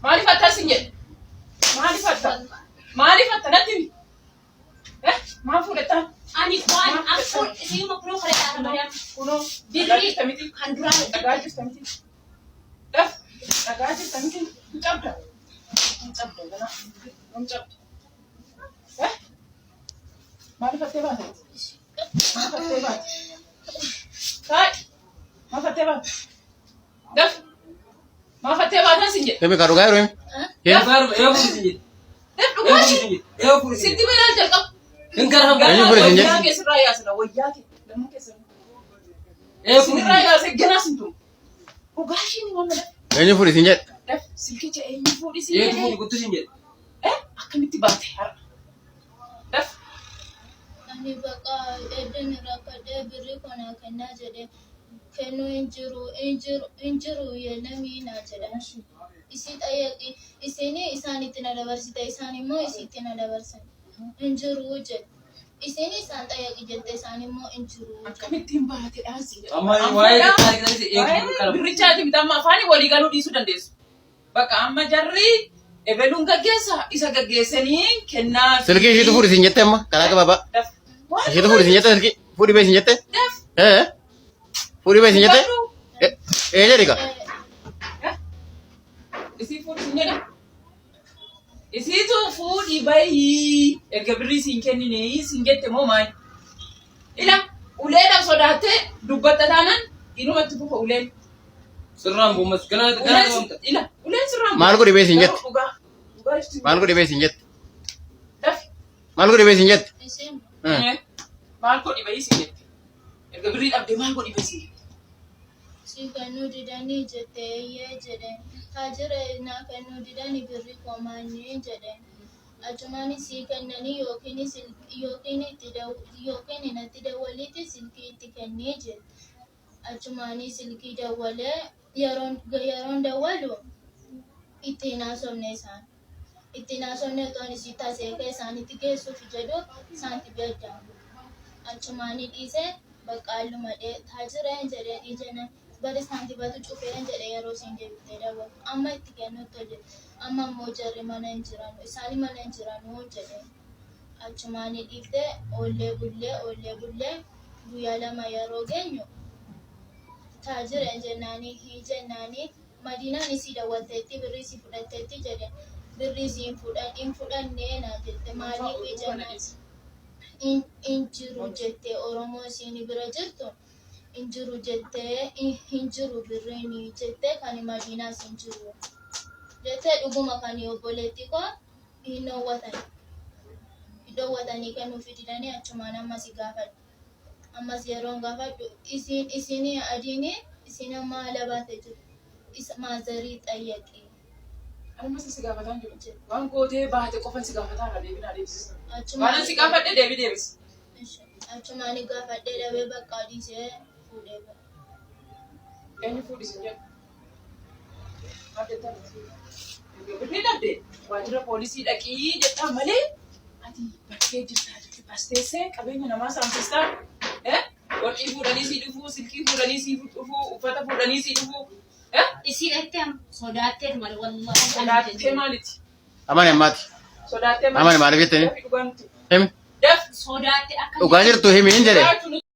Maaliif akkas hin jedhe? Maaliif akka? Maaliif akka natti himi? Maal fuudhattaan? Ani waan afur siima kunoo kadhadhaa Mariyaam. Kunoo dhagaa jirta miti? Kan duraan Dhagaa jirta miti? Dhagaa jirta miti? Hin cabda? Hin cabda ganaa? Hin cabda? Maaliif attee baate? Maaliif attee baate? Taa'e! Maaliif attee baate? Maaf attee baatan sin jedhe? Kami karu gairu Sitti beelaan jalqabu. Eenyu fure sin jedhe? Wayyaa keessirraa yaasna wayyaa lammuu keessirraa. Sinirraa yaase ganaa sin tumu. Dhugaashiin waan dha. Eenyu fure sin jedhe? Silkicha eenyu fuudhi sin jedhe? Akkamitti baate har'a? ani baqa edden rakkadhee birrii kana kennaa jedhee kennuu hin jiru yennamii naa jedhan. Isii xayyaqi isin isaanitti na dabarsite isaan immoo isitti na dabarsan. Hin jiru jedhe. Isin isaan xayyaqi jette isaan immoo hin jiru. Akkamittiin baate dhaasi? Amma waa'ee birrichaati miti amma afaanii walii galuu dhiisuu dandeessu. Bakka amma jarri ebeluun gaggeessa isa gaggeessanii kennaa. Silki ishiitu fure sin jette amma karaa gabaabaa. Ishiitu fure sin jette silki furi bee sin jette? Furi bee sin jette? Jedhi kaa? Isii fuudhi sin jedhe? Isiitu fuudhi bahii erga birrii siin kennine siin jette moo maali? Ila uleedhaaf sodaattee dubbatta taanaan inumatti fufa uleen. sirraan buumas ganaa wanta. Ila uleen sirraan Maal godhi bee sin jette? Maal godhi bee sin jette? Maal godhi bee sin jette? Isin Maal godhi bahii siin jette? Erga birrii dhabdee maal godhi bahii siin jette? si kennuu didanii jettee eeyyee jedheen. Taajira naa kennuu didanii birrii komaanii jedheen. Achumaan si kennanii yookiin natti dawwaliiti silkii itti kennee jedhe. Achumaan silkii dawwalee yeroon dawwalu ittiin haasofne isaan. Ittiin haasofne otoo isii taasee isaanitti geessuuf jedhu isaanitti beekama. Achumaan dhiisee baqqaaluma taajireen jedhee dhiijenna. Bari isaanitti batu cufeen jedhee yeroo isin deebitee dawwalu. Amma itti kennuutti hojjete. Amma immoo jarri mana hin jiranu. Isaanii mana hin jiranu jedhee. Achumaan dhiiftee oollee bullee guyyaa lama yeroo geenyu taajireen jennaanii Madiinaan isii dawwatteetti birrii isii fudhatteetti jedhe. Birrii isii hin fudhannee naa jette maaliif jennaan hin jiru jettee Oromoo isiin bira jirtu. Injiru jettee hinjiru birriin jettee kan Madiinaas hinjiru jettee dhuguma kan obboleetti koo hin dhoowwatanii kennuufi didanii achumaan ammas gaafadhu. Ammas yeroon gaafadhu isin adiini isin amma ala baate jiru. Maazarii xayyaqi. Ammas si gaafataan jiru. Waan gootee baate qofan si gaafataa irra deebinaa deebisisa. Waan si gaafadhe deebii deebisi. Achumaan gaafadhee dhabee bakka dhiisee fuudhee bara. Eenyu fuudhi sin jedhu? Birrii dhabdee waajjira poolisii dhaqii jettaa malee ati bakkee jirtaa jirti basteessee qabeenya namaa saamsistaa warqii fuudhanii sii dhufuu silkii fuudhanii sii dhufuu uffata fuudhanii sii dhufuu. Isin itti sodaattee malee wallahi. Sodaattee maaliti? Amani ammaati. Sodaattee Amani maaliif jettanii? Dhugaanti. Himi. Sodaattee akka Dhugaa jirtu himi hin jedhe.